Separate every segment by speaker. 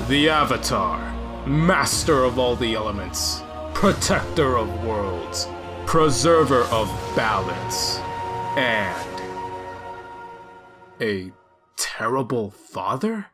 Speaker 1: The Avatar, master of all the elements, protector of worlds, preserver of balance, and a terrible father?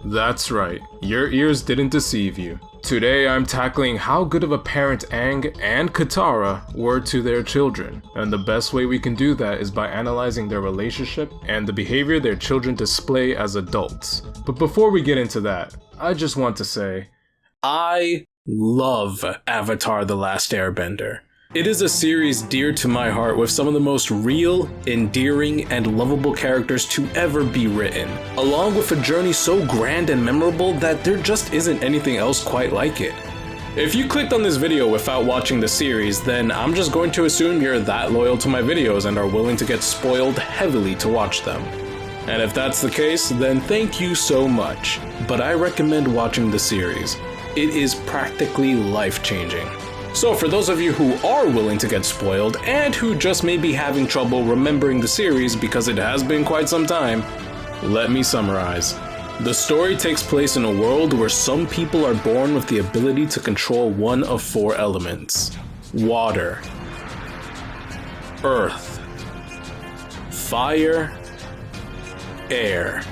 Speaker 1: That's right, your ears didn't deceive you. Today I'm tackling how good of a parent Aang and Katara were to their children, and the best way we can do that is by analyzing their relationship and the behavior their children display as adults. But before we get into that, I just want to say, I love Avatar: The Last Airbender. It is a series dear to my heart with some of the most real, endearing, and lovable characters to ever be written, along with a journey so grand and memorable that there just isn't anything else quite like it. If you clicked on this video without watching the series, then I'm just going to assume you're that loyal to my videos and are willing to get spoiled heavily to watch them. And if that's the case, then thank you so much, but I recommend watching the series. It is practically life-changing. So for those of you who are willing to get spoiled, and who just may be having trouble remembering the series because it has been quite some time, let me summarize. The story takes place in a world where some people are born with the ability to control one of four elements: water, earth, fire, air.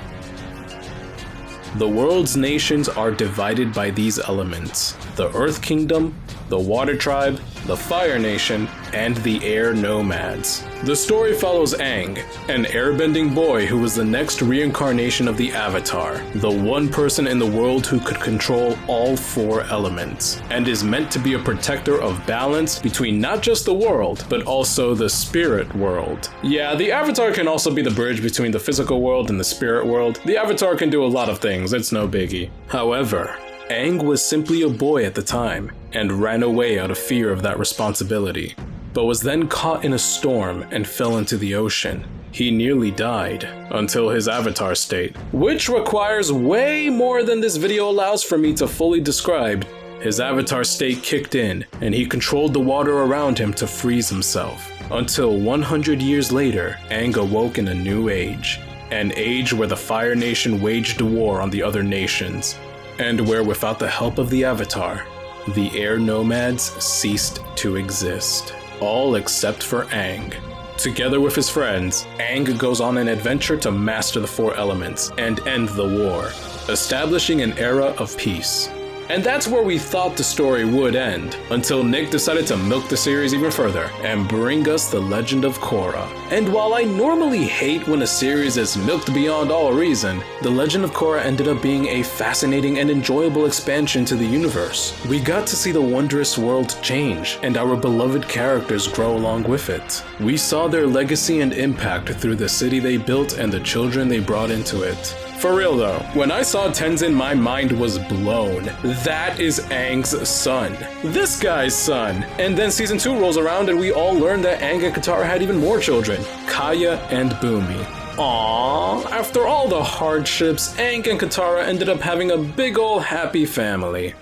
Speaker 1: The world's nations are divided by these elements: the Earth Kingdom, the Water Tribe, the Fire Nation, and the Air Nomads. The story follows Aang, an airbending boy who was the next reincarnation of the Avatar, the one person in the world who could control all four elements, and is meant to be a protector of balance between not just the world, but also the spirit world. Yeah, the Avatar can also be the bridge between the physical world and the spirit world. The Avatar can do a lot of things, it's no biggie. However, Aang was simply a boy at the time, and ran away out of fear of that responsibility, but was then caught in a storm and fell into the ocean. He nearly died until his avatar state, which requires way more than this video allows for me to fully describe. His avatar state kicked in, and he controlled the water around him to freeze himself, until 100 years later, Aang awoke in a new age, an age where the Fire Nation waged war on the other nations, and where without the help of the Avatar, the Air Nomads ceased to exist. All except for Aang. Together with his friends, Aang goes on an adventure to master the four elements and end the war, establishing an era of peace. And that's where we thought the story would end, until Nick decided to milk the series even further and bring us the legend of Korra. And while I normally hate when a series is milked beyond all reason, the legend of Korra ended up being a fascinating and enjoyable expansion to the universe. We got to see the wondrous world change, and our beloved characters grow along with it. We saw their legacy and impact through the city they built and the children they brought into it. For real though, when I saw Tenzin, my mind was blown. That is Aang's son. This guy's son. And then season 2 rolls around and we all learn that Aang and Katara had even more children, Kaya and Bumi. Aww, after all the hardships, Aang and Katara ended up having a big ol' happy family.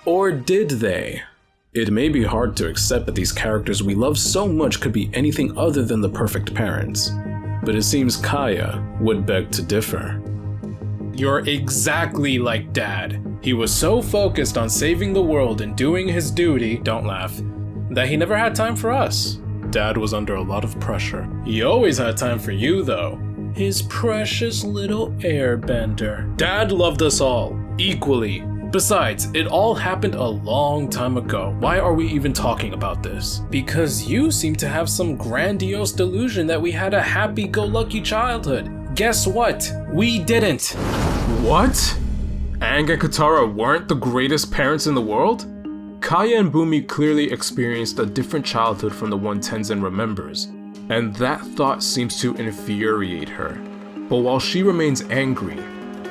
Speaker 1: Or did they? It may be hard to accept that these characters we love so much could be anything other than the perfect parents, but it seems Kaya would beg to differ. You're exactly like Dad. He was so focused on saving the world and doing his duty, don't laugh, that he never had time for us. Dad was under a lot of pressure. He always had time for you though. His precious little airbender. Dad loved us all, equally. Besides, it all happened a long time ago. Why are we even talking about this? Because you seem to have some grandiose delusion that we had a happy-go-lucky childhood. Guess what? We didn't. What? Aang and Katara weren't the greatest parents in the world? Kaya and Bumi clearly experienced a different childhood from the one Tenzin remembers, and that thought seems to infuriate her. But while she remains angry,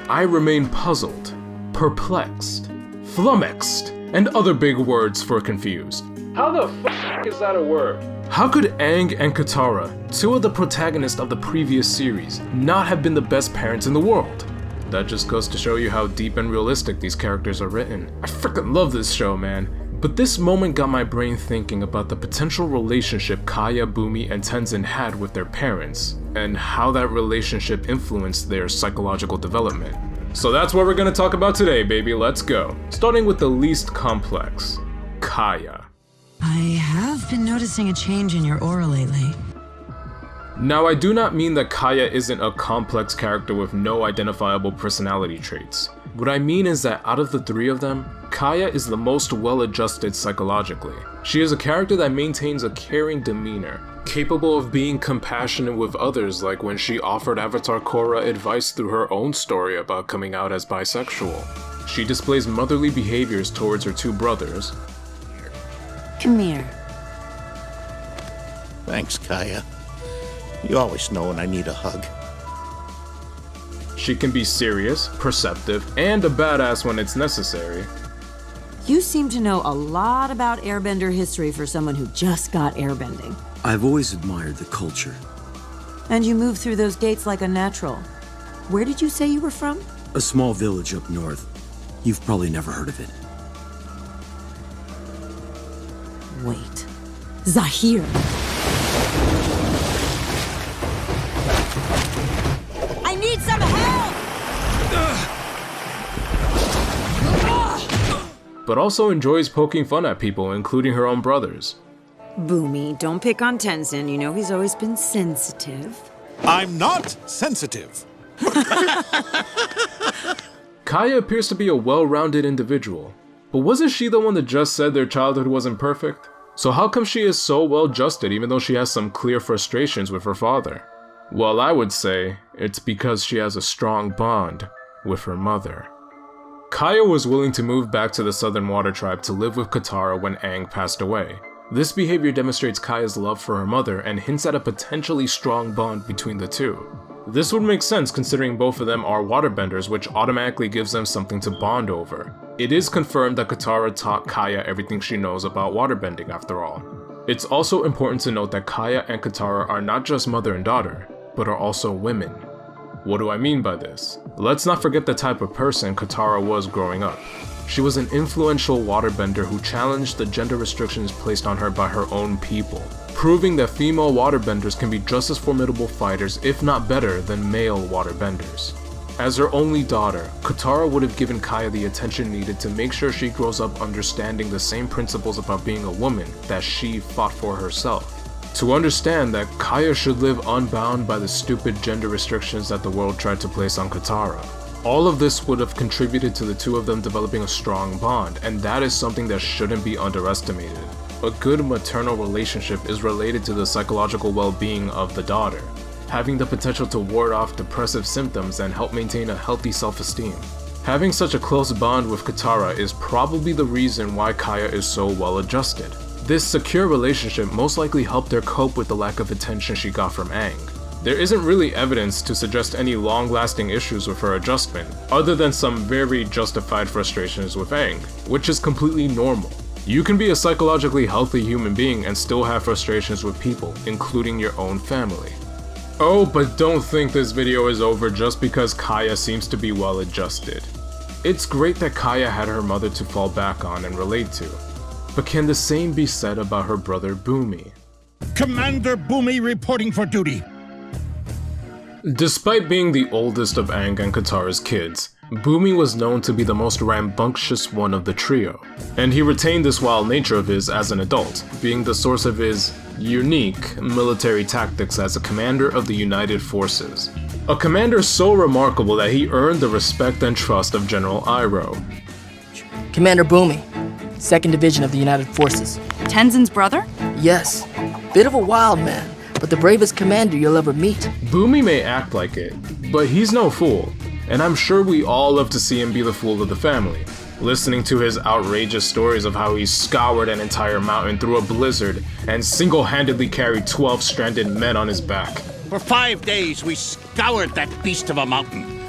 Speaker 1: I remain puzzled, perplexed, flummoxed, and other big words for confused. How the f*** is that a word? How could Aang and Katara, two of the protagonists of the previous series, not have been the best parents in the world? That just goes to show you how deep and realistic these characters are written. I freaking love this show, man. But this moment got my brain thinking about the potential relationship Kaya, Bumi, and Tenzin had with their parents, and how that relationship influenced their psychological development. So that's what we're gonna talk about today, baby, let's go. Starting with the least complex, Kaya.
Speaker 2: I have been noticing a change in your aura lately.
Speaker 1: Now, I do not mean that Kaya isn't a complex character with no identifiable personality traits. What I mean is that out of the three of them, Kaya is the most well-adjusted psychologically. She is a character that maintains a caring demeanor, capable of being compassionate with others, like when she offered Avatar Korra advice through her own story about coming out as bisexual. She displays motherly behaviors towards her two brothers.
Speaker 2: Come here.
Speaker 3: Thanks, Kaya. You always know when I need a hug.
Speaker 1: She can be serious, perceptive, and a badass when it's necessary.
Speaker 2: You seem to know a lot about Airbender history for someone who just got airbending.
Speaker 4: I've always admired the culture.
Speaker 2: And you moved through those gates like a natural. Where did you say you were from?
Speaker 4: A small village up north. You've probably never heard of it.
Speaker 2: Wait. Zahir. I need some help!
Speaker 1: But also enjoys poking fun at people, including her own brothers.
Speaker 2: Bumi, don't pick on Tenzin. You know he's always been sensitive.
Speaker 5: I'm not sensitive.
Speaker 1: Kaya appears to be a well-rounded individual. But wasn't she the one that just said their childhood wasn't perfect? So how come she is so well-adjusted even though she has some clear frustrations with her father? Well, I would say it's because she has a strong bond with her mother. Kaya was willing to move back to the Southern Water Tribe to live with Katara when Aang passed away. This behavior demonstrates Kaya's love for her mother and hints at a potentially strong bond between the two. This would make sense considering both of them are waterbenders, which automatically gives them something to bond over. It is confirmed that Katara taught Kaya everything she knows about waterbending after all. It's also important to note that Kaya and Katara are not just mother and daughter, but are also women. What do I mean by this? Let's not forget the type of person Katara was growing up. She was an influential waterbender who challenged the gender restrictions placed on her by her own people, proving that female waterbenders can be just as formidable fighters, if not better, than male waterbenders. As her only daughter, Katara would have given Kaya the attention needed to make sure she grows up understanding the same principles about being a woman that she fought for herself. To understand that Kaya should live unbound by the stupid gender restrictions that the world tried to place on Katara. All of this would have contributed to the two of them developing a strong bond, and that is something that shouldn't be underestimated. A good maternal relationship is related to the psychological well-being of the daughter, having the potential to ward off depressive symptoms and help maintain a healthy self-esteem. Having such a close bond with Katara is probably the reason why Kaya is so well adjusted. This secure relationship most likely helped her cope with the lack of attention she got from Aang. There isn't really evidence to suggest any long-lasting issues with her adjustment, other than some very justified frustrations with Aang, which is completely normal. You can be a psychologically healthy human being and still have frustrations with people, including your own family. Oh, but don't think this video is over just because Kaya seems to be well adjusted. It's great that Kaya had her mother to fall back on and relate to, but can the same be said about her brother Bumi?
Speaker 5: Commander Bumi reporting for duty.
Speaker 1: Despite being the oldest of Aang and Katara's kids, Bumi was known to be the most rambunctious one of the trio, and he retained this wild nature of his as an adult, being the source of his unique military tactics as a commander of the United Forces. A commander so remarkable that he earned the respect and trust of General Iroh.
Speaker 6: Commander Bumi, 2nd Division of the United Forces.
Speaker 7: Tenzin's brother?
Speaker 6: Yes, bit of a wild man, but the bravest commander you'll ever meet.
Speaker 1: Bumi may act like it, but he's no fool, and I'm sure we all love to see him be the fool of the family. Listening to his outrageous stories of how he scoured an entire mountain through a blizzard and single-handedly carried 12 stranded men on his back.
Speaker 3: For 5 days, we scoured that beast of a mountain,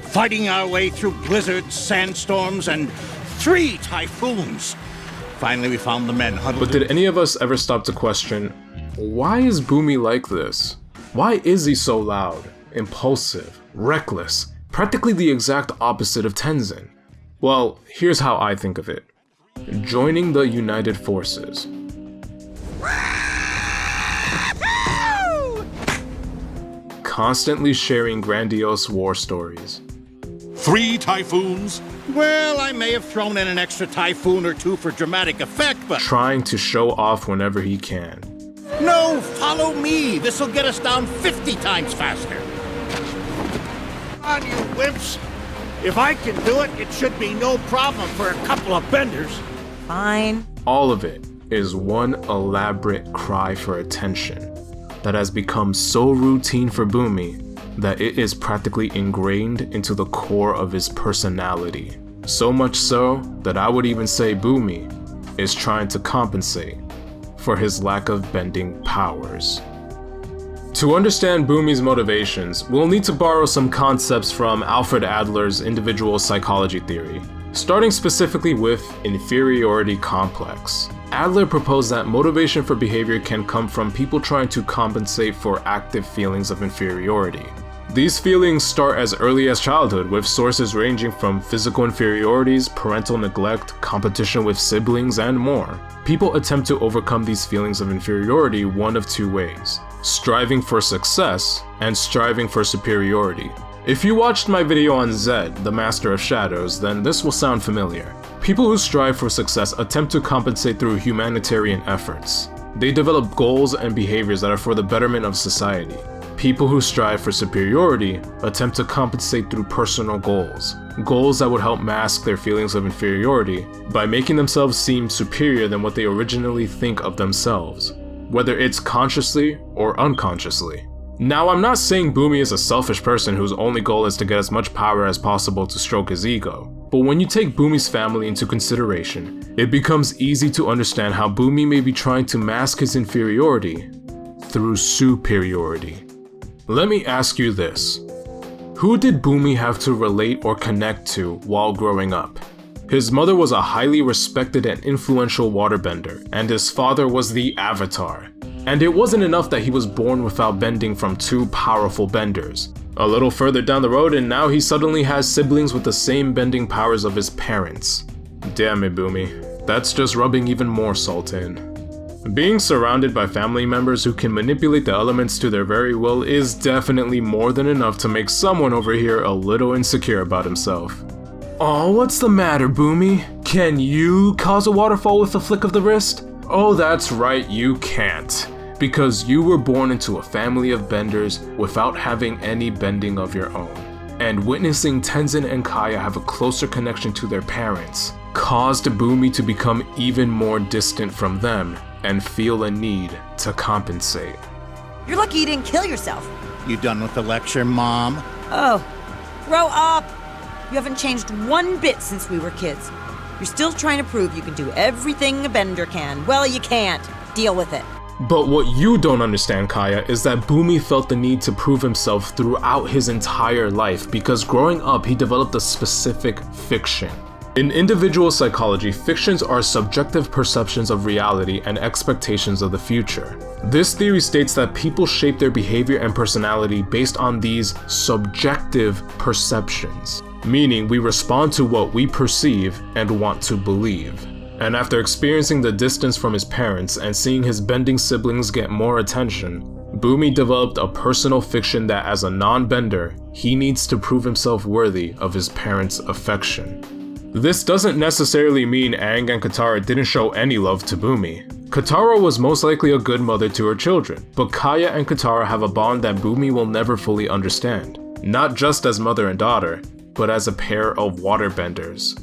Speaker 3: fighting our way through blizzards, sandstorms, and 3 typhoons.
Speaker 5: Finally, we found the men huddled.
Speaker 1: But did any of us ever stop to question, why is Bumi like this? Why is he so loud, impulsive, reckless, practically the exact opposite of Tenzin? Well, here's how I think of it. Joining the United Forces. Constantly sharing grandiose war stories.
Speaker 5: 3 typhoons.
Speaker 3: Well, I may have thrown in an extra typhoon or 2 for dramatic effect, but...
Speaker 1: Trying to show off whenever he can.
Speaker 3: No, follow me! This'll get us down 50 times faster! Come on, you wimps! If I can do it, it should be no problem for a couple of benders.
Speaker 2: Fine.
Speaker 1: All of it is one elaborate cry for attention that has become so routine for Bumi that it is practically ingrained into the core of his personality. So much so that I would even say Bumi is trying to compensate for his lack of bending powers. To understand Bumi's motivations, we'll need to borrow some concepts from Alfred Adler's individual psychology theory, starting specifically with inferiority complex. Adler proposed that motivation for behavior can come from people trying to compensate for active feelings of inferiority. These feelings start as early as childhood, with sources ranging from physical inferiorities, parental neglect, competition with siblings, and more. People attempt to overcome these feelings of inferiority one of 2 ways: striving for success and striving for superiority. If you watched my video on Zed, the Master of Shadows, then this will sound familiar. People who strive for success attempt to compensate through humanitarian efforts. They develop goals and behaviors that are for the betterment of society. People who strive for superiority attempt to compensate through personal goals. Goals that would help mask their feelings of inferiority by making themselves seem superior than what they originally think of themselves, whether it's consciously or unconsciously. Now, I'm not saying Bumi is a selfish person whose only goal is to get as much power as possible to stroke his ego, but when you take Bumi's family into consideration, it becomes easy to understand how Bumi may be trying to mask his inferiority through superiority. Let me ask you this. Who did Bumi have to relate or connect to while growing up? His mother was a highly respected and influential waterbender, and his father was the Avatar. And it wasn't enough that he was born without bending from 2 powerful benders. A little further down the road and now he suddenly has siblings with the same bending powers of his parents. Damn it, Bumi. That's just rubbing even more salt in. Being surrounded by family members who can manipulate the elements to their very will is definitely more than enough to make someone over here a little insecure about himself. Oh, what's the matter, Bumi? Can you cause a waterfall with a flick of the wrist? Oh, that's right, you can't. Because you were born into a family of benders without having any bending of your own. And witnessing Tenzin and Kaya have a closer connection to their parents caused Bumi to become even more distant from them and feel a need to compensate.
Speaker 2: You're lucky you didn't kill yourself.
Speaker 3: You done with the lecture, Mom?
Speaker 2: Oh, grow up. You haven't changed one bit since we were kids. You're still trying to prove you can do everything a bender can. Well, you can't. Deal with it.
Speaker 1: But what you don't understand, Kaya, is that Bumi felt the need to prove himself throughout his entire life because growing up he developed a specific fiction. In individual psychology, fictions are subjective perceptions of reality and expectations of the future. This theory states that people shape their behavior and personality based on these subjective perceptions, meaning we respond to what we perceive and want to believe. And after experiencing the distance from his parents and seeing his bending siblings get more attention, Bumi developed a personal fiction that as a non-bender, he needs to prove himself worthy of his parents' affection. This doesn't necessarily mean Aang and Katara didn't show any love to Bumi. Katara was most likely a good mother to her children, but Kaya and Katara have a bond that Bumi will never fully understand, not just as mother and daughter, but as a pair of waterbenders.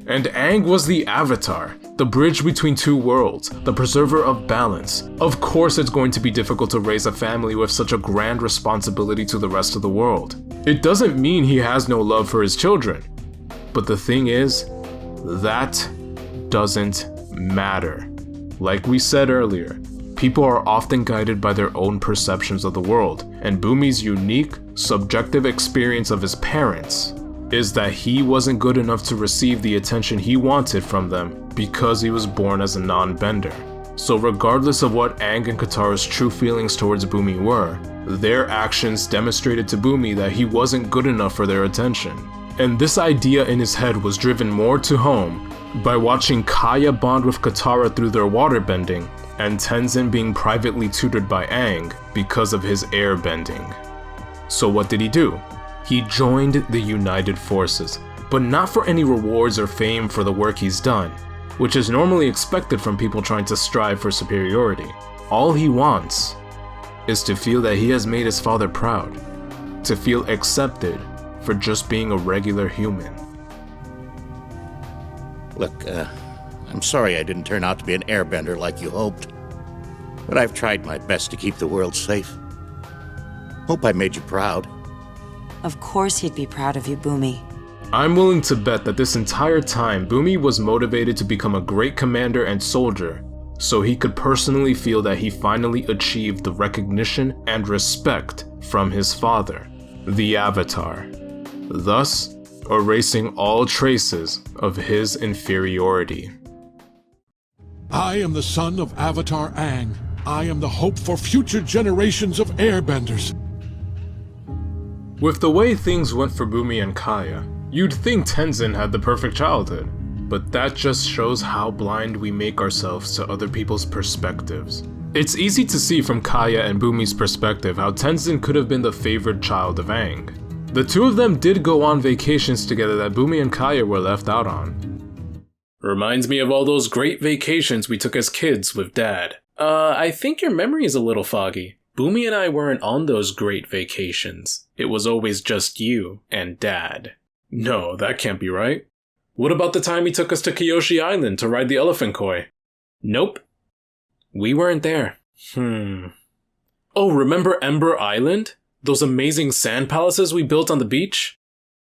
Speaker 1: And Aang was the Avatar, the bridge between 2 worlds, the preserver of balance. Of course it's going to be difficult to raise a family with such a grand responsibility to the rest of the world. It doesn't mean he has no love for his children. But the thing is, that doesn't matter. Like we said earlier, people are often guided by their own perceptions of the world, and Bumi's unique, subjective experience of his parents is that he wasn't good enough to receive the attention he wanted from them because he was born as a non-bender. So regardless of what Aang and Katara's true feelings towards Bumi were, their actions demonstrated to Bumi that he wasn't good enough for their attention. And this idea in his head was driven more to home by watching Kaya bond with Katara through their waterbending, and Tenzin being privately tutored by Aang because of his airbending. So what did he do? He joined the United Forces, but not for any rewards or fame for the work he's done, which is normally expected from people trying to strive for superiority. All he wants is to feel that he has made his father proud, to feel accepted for just being a regular human.
Speaker 3: Look, I'm sorry I didn't turn out to be an airbender like you hoped, but I've tried my best to keep the world safe. Hope I made you proud.
Speaker 2: Of course he'd be proud of you, Bumi.
Speaker 1: I'm willing to bet that this entire time Bumi was motivated to become a great commander and soldier, so he could personally feel that he finally achieved the recognition and respect from his father, the Avatar, thus erasing all traces of his inferiority.
Speaker 5: I am the son of Avatar Aang. I am the hope for future generations of airbenders.
Speaker 1: With the way things went for Bumi and Kaya, you'd think Tenzin had the perfect childhood, but that just shows how blind we make ourselves to other people's perspectives. It's easy to see from Kaya and Bumi's perspective how Tenzin could have been the favored child of Aang. The two of them did go on vacations together that Bumi and Kaya were left out on. Reminds me of all those great vacations we took as kids with Dad. I think your memory is a little foggy. Bumi and I weren't on those great vacations. It was always just you and Dad. No, that can't be right. What about the time he took us to Kyoshi Island to ride the elephant koi? Nope. We weren't there. Oh, remember Ember Island? Those amazing sand palaces we built on the beach?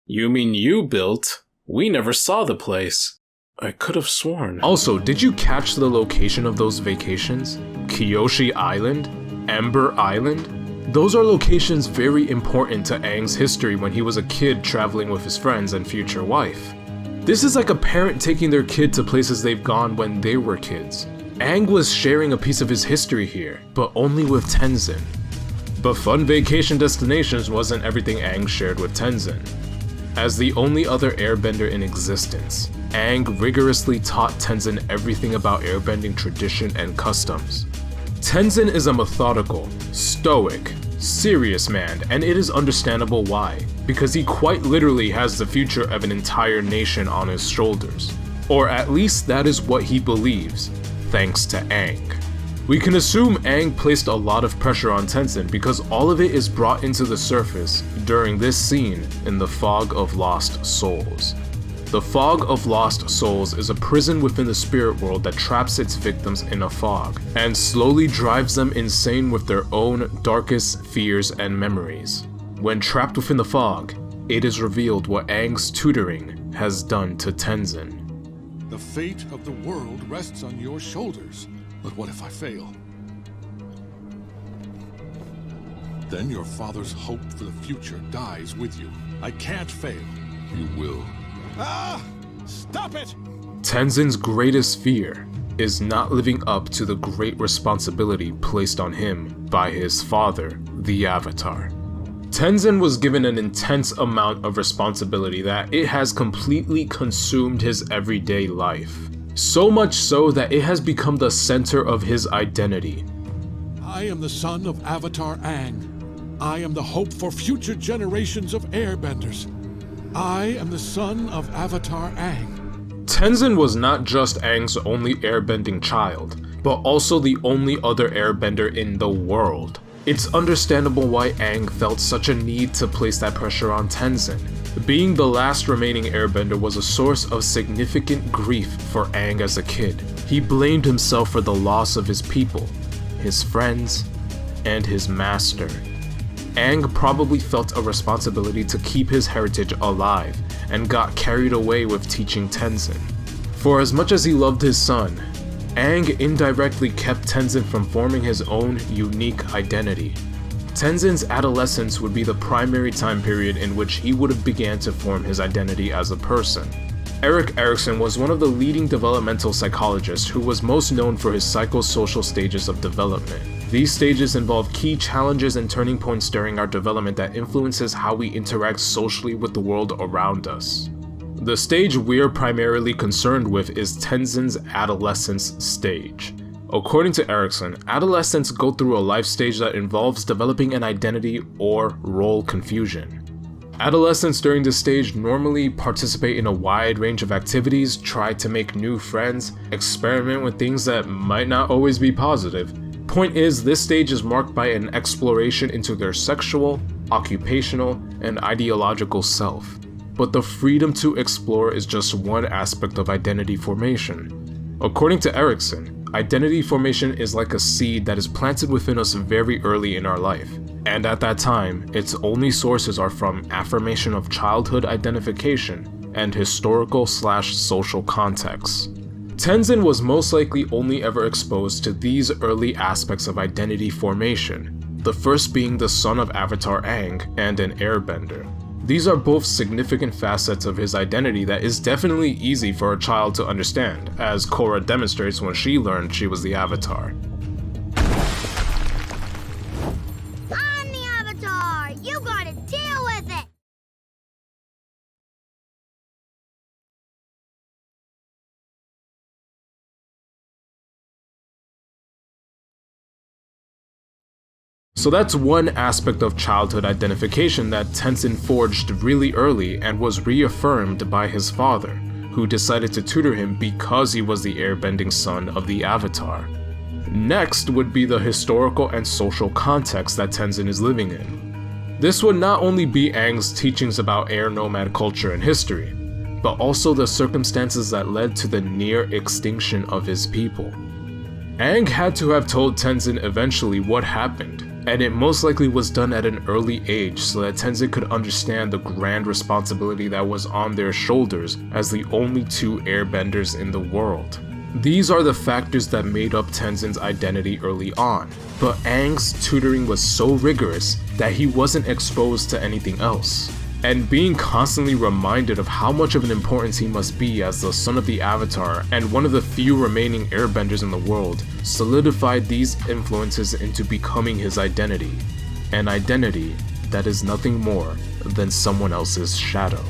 Speaker 1: You mean you built? We never saw the place. I could have sworn. Also, did you catch the location of those vacations? Kyoshi Island? Ember Island? Those are locations very important to Aang's history when he was a kid traveling with his friends and future wife. This is like a parent taking their kid to places they've gone when they were kids. Aang was sharing a piece of his history here, but only with Tenzin. But fun vacation destinations wasn't everything Aang shared with Tenzin. As the only other airbender in existence, Aang rigorously taught Tenzin everything about airbending tradition and customs. Tenzin is a methodical, stoic, serious man, and it is understandable why, because he quite literally has the future of an entire nation on his shoulders. Or at least that is what he believes, thanks to Aang. We can assume Aang placed a lot of pressure on Tenzin because all of it is brought into the surface during this scene in the Fog of Lost Souls. The Fog of Lost Souls is a prison within the spirit world that traps its victims in a fog, and slowly drives them insane with their own darkest fears and memories. When trapped within the fog, it is revealed what Aang's tutoring has done to Tenzin.
Speaker 5: The fate of the world rests on your shoulders. But what if I fail? Then your father's hope for the future dies with you. I can't fail. You will. Ah! Stop it!
Speaker 1: Tenzin's greatest fear is not living up to the great responsibility placed on him by his father, the Avatar. Tenzin was given an intense amount of responsibility that it has completely consumed his everyday life. So much so that it has become the center of his identity.
Speaker 5: I am the son of Avatar Aang. I am the hope for future generations of airbenders. I am the son of Avatar Aang.
Speaker 1: Tenzin was not just Aang's only airbending child, but also the only other airbender in the world. It's understandable why Aang felt such a need to place that pressure on Tenzin. Being the last remaining airbender was a source of significant grief for Aang as a kid. He blamed himself for the loss of his people, his friends, and his master. Aang probably felt a responsibility to keep his heritage alive and got carried away with teaching Tenzin. For as much as he loved his son, Aang indirectly kept Tenzin from forming his own unique identity. Tenzin's adolescence would be the primary time period in which he would have began to form his identity as a person. Erik Erikson was one of the leading developmental psychologists who was most known for his psychosocial stages of development. These stages involve key challenges and turning points during our development that influences how we interact socially with the world around us. The stage we're primarily concerned with is Tenzin's adolescence stage. According to Erikson, adolescents go through a life stage that involves developing an identity or role confusion. Adolescents during this stage normally participate in a wide range of activities, try to make new friends, experiment with things that might not always be positive. Point is, this stage is marked by an exploration into their sexual, occupational, and ideological self. But the freedom to explore is just one aspect of identity formation. According to Erikson, identity formation is like a seed that is planted within us very early in our life. And at that time, its only sources are from affirmation of childhood identification and historical/social context. Tenzin was most likely only ever exposed to these early aspects of identity formation, the first being the son of Avatar Aang and an Airbender. These are both significant facets of his identity that is definitely easy for a child to understand, as Korra demonstrates when she learned she was the Avatar.
Speaker 7: You gotta deal with it!
Speaker 1: So that's one aspect of childhood identification that Tenzin forged really early and was reaffirmed by his father, who decided to tutor him because he was the airbending son of the Avatar. Next would be the historical and social context that Tenzin is living in. This would not only be Aang's teachings about air nomad culture and history, but also the circumstances that led to the near extinction of his people. Aang had to have told Tenzin eventually what happened, and it most likely was done at an early age so that Tenzin could understand the grand responsibility that was on their shoulders as the only two airbenders in the world. These are the factors that made up Tenzin's identity early on, but Aang's tutoring was so rigorous that he wasn't exposed to anything else. And being constantly reminded of how much of an importance he must be as the son of the Avatar and one of the few remaining airbenders in the world solidified these influences into becoming his identity. An identity that is nothing more than someone else's shadow.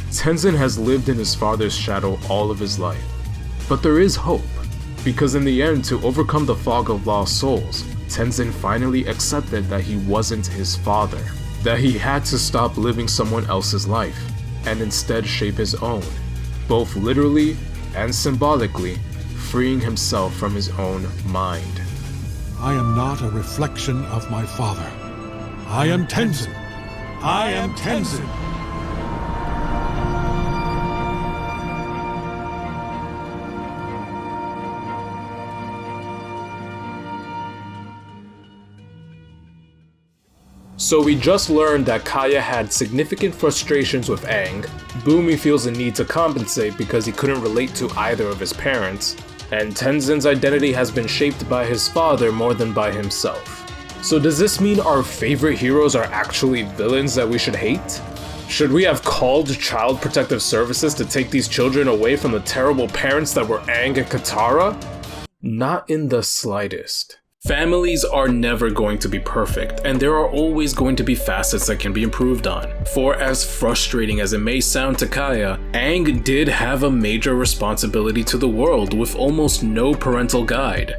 Speaker 1: Tenzin has lived in his father's shadow all of his life. But there is hope, because in the end, to overcome the fog of lost souls, Tenzin finally accepted that he wasn't his father, that he had to stop living someone else's life, and instead shape his own, both literally and symbolically, freeing himself from his own mind.
Speaker 5: I am not a reflection of my father. I am Tenzin. I am Tenzin.
Speaker 1: So we just learned that Kaya had significant frustrations with Aang, Bumi feels the need to compensate because he couldn't relate to either of his parents, and Tenzin's identity has been shaped by his father more than by himself. So does this mean our favorite heroes are actually villains that we should hate? Should we have called Child Protective Services to take these children away from the terrible parents that were Aang and Katara? Not in the slightest. Families are never going to be perfect, and there are always going to be facets that can be improved on. For as frustrating as it may sound to Kaya, Aang did have a major responsibility to the world with almost no parental guide.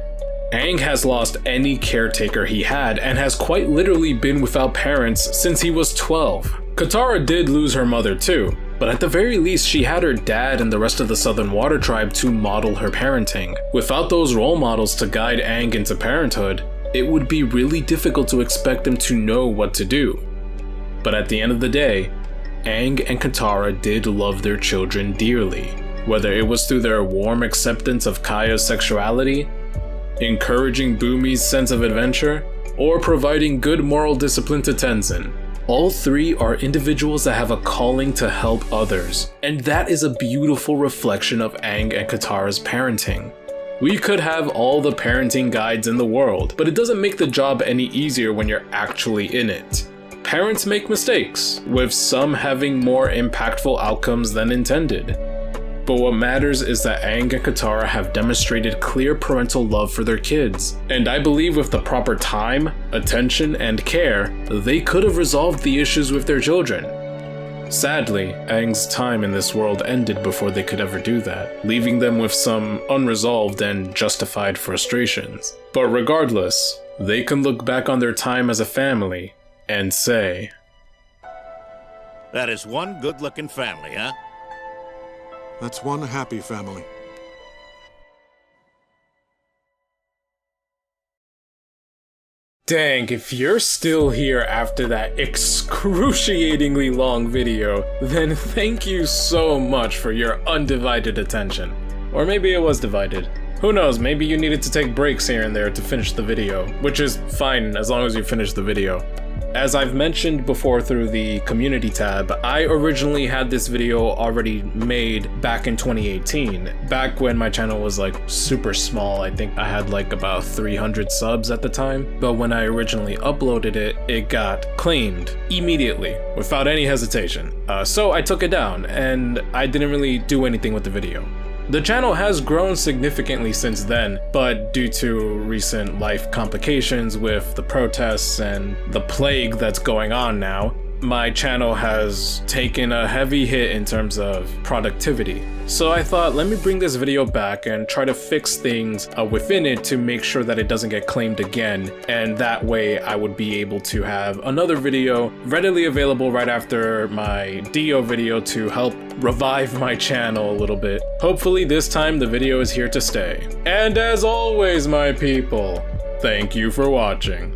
Speaker 1: Aang has lost any caretaker he had and has quite literally been without parents since he was 12. Katara did lose her mother too, but at the very least she had her dad and the rest of the Southern Water Tribe to model her parenting. Without those role models to guide Aang into parenthood, it would be really difficult to expect them to know what to do. But at the end of the day, Aang and Katara did love their children dearly, whether it was through their warm acceptance of Kaya's sexuality, encouraging Bumi's sense of adventure, or providing good moral discipline to Tenzin. All three are individuals that have a calling to help others, and that is a beautiful reflection of Aang and Katara's parenting. We could have all the parenting guides in the world, but it doesn't make the job any easier when you're actually in it. Parents make mistakes, with some having more impactful outcomes than intended. But what matters is that Aang and Katara have demonstrated clear parental love for their kids, and I believe with the proper time, attention, and care, they could have resolved the issues with their children. Sadly, Aang's time in this world ended before they could ever do that, leaving them with some unresolved and justified frustrations. But regardless, they can look back on their time as a family and say,
Speaker 3: That is one good-looking family, huh?
Speaker 5: That's one happy family.
Speaker 1: Dang, if you're still here after that excruciatingly long video, then thank you so much for your undivided attention. Or maybe it was divided. Who knows, maybe you needed to take breaks here and there to finish the video, which is fine as long as you finish the video. As I've mentioned before through the community tab, I originally had this video already made back in 2018, back when my channel was like super small. I think I had like about 300 subs at the time, but when I originally uploaded it, it got claimed immediately without any hesitation. So I took it down and I didn't really do anything with the video. The channel has grown significantly since then, but due to recent life complications with the protests and the plague that's going on now, my channel has taken a heavy hit in terms of productivity. So I thought, let me bring this video back and try to fix things within it to make sure that it doesn't get claimed again, and that way I would be able to have another video readily available right after my Dio video to help revive my channel a little bit. Hopefully this time the video is here to stay. And as always, my people, thank you for watching.